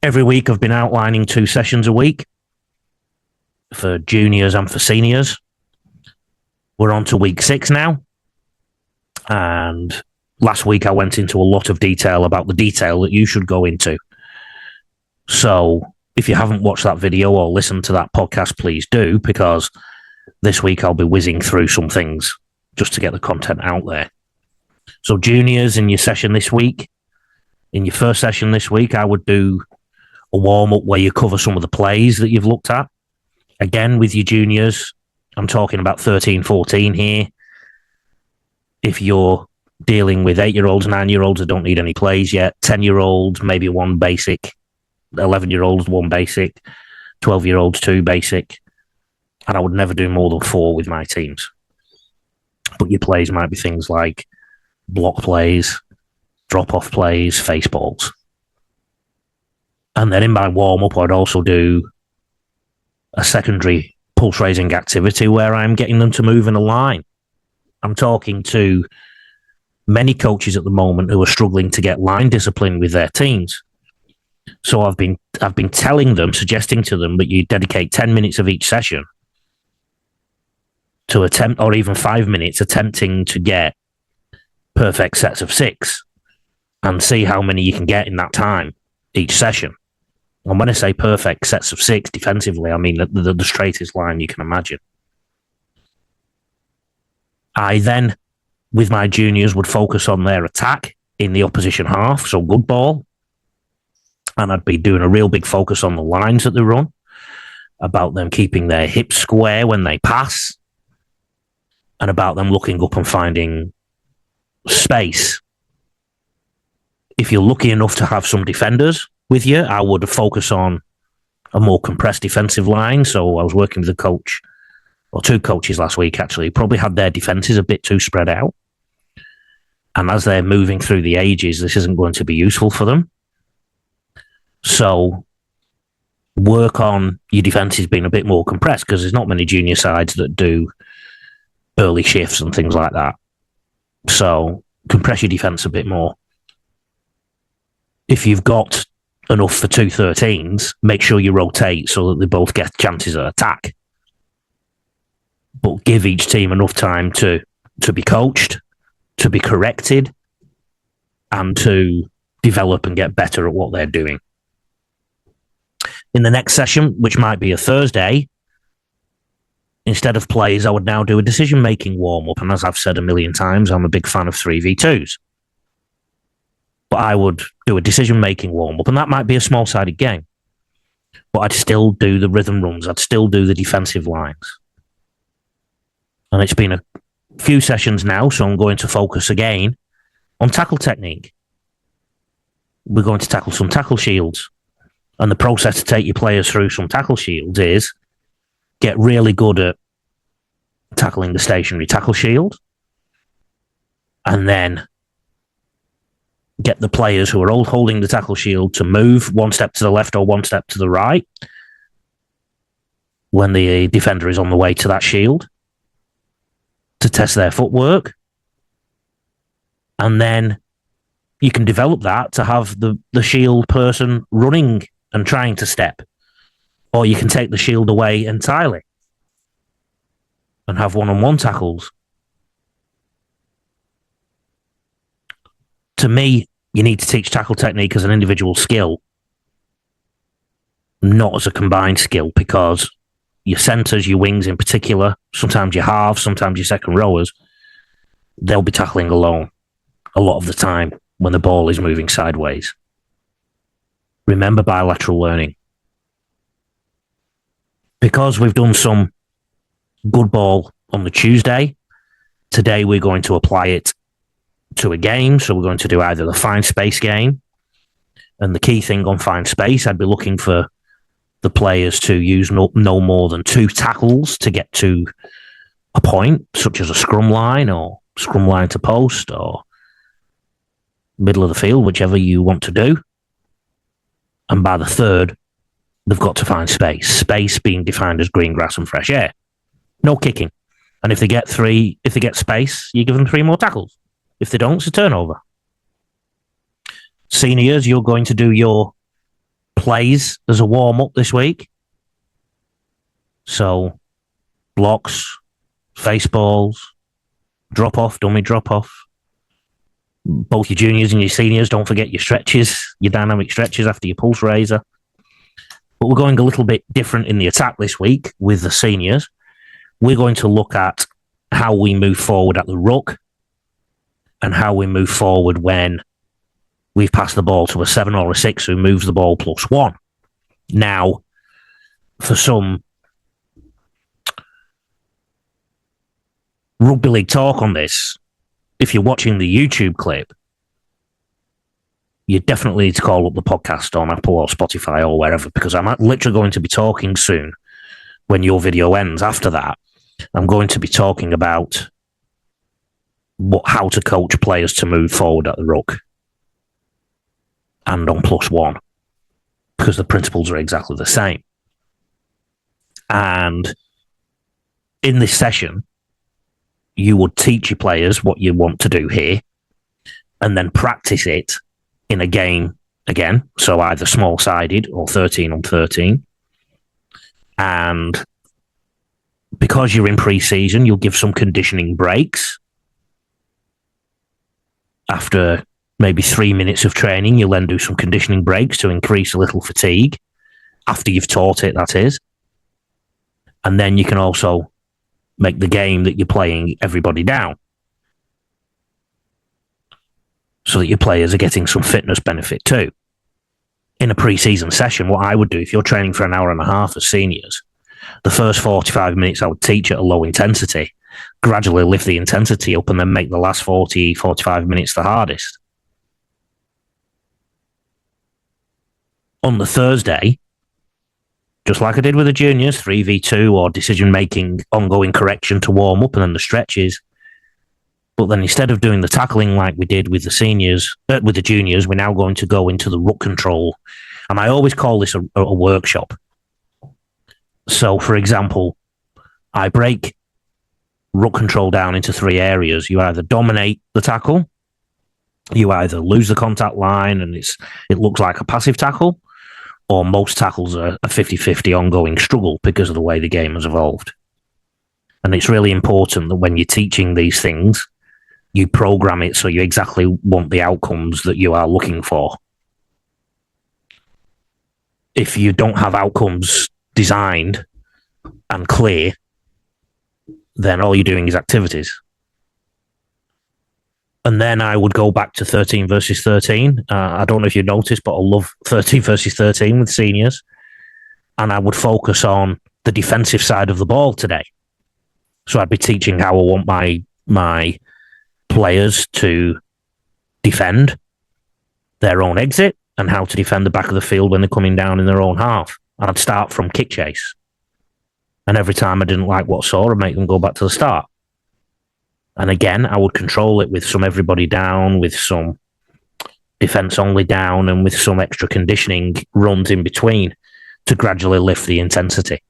Every week I've been outlining 2 sessions a week for juniors and for seniors. We're on to week 6 now. And last week I went into a lot of detail about the detail that you should go into. So if you haven't watched that video or listened to that podcast, please do, because this week I'll be whizzing through some things just to get the content out there. So juniors, in your session this week, in your first session this week, I would do a warm-up where you cover some of the plays that you've looked at. Again, with your juniors, I'm talking about 13, 14 here. If you're dealing with 8-year-olds, 9-year-olds that don't need any plays yet, 10-year-olds, maybe 1 basic, 11-year-olds, 1 basic, 12-year-olds, 2 basic. And I would never do more than 4 with my teams. But your plays might be things like block plays, drop-off plays, face balls. And then in my warm-up, I'd also do a secondary pulse-raising activity where I'm getting them to move in a line. I'm talking to many coaches at the moment who are struggling to get line discipline with their teams. So I've been telling them, suggesting to them that you dedicate 10 minutes of each session to attempt, or even 5 minutes, attempting to get perfect sets of 6 and see how many you can get in that time each session. And when I say perfect sets of 6 defensively, I mean the straightest line you can imagine. I then, with my juniors, would focus on their attack in the opposition half, so good ball. And I'd be doing a real big focus on the lines that they run, about them keeping their hips square when they pass, and about them looking up and finding space. If you're lucky enough to have some defenders with you, I would focus on a more compressed defensive line. So I was working with a coach, or 2 coaches last week actually, probably had their defenses a bit too spread out. And as they're moving through the ages, this isn't going to be useful for them. So work on your defenses being a bit more compressed, because there's not many junior sides that do early shifts and things like that. So compress your defense a bit more. If you've got enough for 2 13s, make sure you rotate so that they both get chances at attack. But give each team enough time to be coached, to be corrected, and to develop and get better at what they're doing. In the next session, which might be a Thursday, instead of plays, I would now do a decision-making warm-up. And as I've said a million times, I'm a big fan of 3v2s. But I would do a decision-making warm-up, and that might be a small-sided game. But I'd still do the rhythm runs. I'd still do the defensive lines. And it's been a few sessions now, so I'm going to focus again on tackle technique. We're going to tackle some tackle shields. And the process to take your players through some tackle shields is get really good at tackling the stationary tackle shield, and then get the players who are all holding the tackle shield to move 1 step to the left or 1 step to the right when the defender is on the way to that shield, to test their footwork. And then you can develop that to have the shield person running and trying to step. Or you can take the shield away entirely and have one-on-one tackles. To me, you need to teach tackle technique as an individual skill, not as a combined skill, because your centres, your wings in particular, sometimes your halves, sometimes your second rowers, they'll be tackling alone a lot of the time when the ball is moving sideways. Remember bilateral learning. Because we've done some good ball on the Tuesday, today we're going to apply it to a game. So we're going to do either the find space game, and the key thing on find space, I'd be looking for the players to use no more than 2 tackles to get to a point, such as a scrum line or scrum line to post or middle of the field, whichever you want to do. And by the 3rd, they've got to find space. Space being defined as green grass and fresh air. No kicking. And if they get space, you give them 3 more tackles. If they don't, it's a turnover. Seniors, you're going to do your plays as a warm-up this week. So, blocks, face balls, drop-off, dummy drop-off. Both your juniors and your seniors, don't forget your stretches, your dynamic stretches after your pulse raiser. But we're going a little bit different in the attack this week with the seniors. We're going to look at how we move forward at the ruck and how we move forward when we've passed the ball to a 7 or a 6 who moves the ball +1. Now, for some rugby league talk on this, if you're watching the YouTube clip, you definitely need to call up the podcast on Apple or Spotify or wherever, because I'm literally going to be talking soon when your video ends. After that, I'm going to be talking about how to coach players to move forward at the ruck and on +1, because the principles are exactly the same. And in this session, you would teach your players what you want to do here and then practice it in a game again. So either small-sided or 13 on 13. And because you're in pre-season, you'll give some conditioning breaks. After maybe 3 minutes of training, you'll then do some conditioning breaks to increase a little fatigue after you've taught it, that is. And then you can also make the game that you're playing everybody down so that your players are getting some fitness benefit too. In a pre-season session, what I would do, if you're training for an hour and a half as seniors, the first 45 minutes I would teach at a low intensity, gradually lift the intensity up, and then make the last 45 minutes the hardest. On the Thursday, just like I did with the juniors, 3v2 or decision-making, ongoing correction to warm up and then the stretches. But then instead of doing the tackling like we did with the seniors, with the juniors, we're now going to go into the ruck control. And I always call this a workshop. So, for example, I break ruck control down into 3 areas. You either dominate the tackle, you either lose the contact line and it looks like a passive tackle, or most tackles are a 50-50 ongoing struggle because of the way the game has evolved. And it's really important that when you're teaching these things, you program it so you exactly want the outcomes that you are looking for. If you don't have outcomes designed and clear, then all you're doing is activities. And then I would go back to 13 versus 13. I don't know if you noticed, but I love 13 versus 13 with seniors. And I would focus on the defensive side of the ball today. So I'd be teaching how I want my players to defend their own exit and how to defend the back of the field when they're coming down in their own half. And I'd start from kick chase. And every time I didn't like what I saw, I'd make them go back to the start. And again, I would control it with some everybody down, with some defense only down, and with some extra conditioning runs in between to gradually lift the intensity.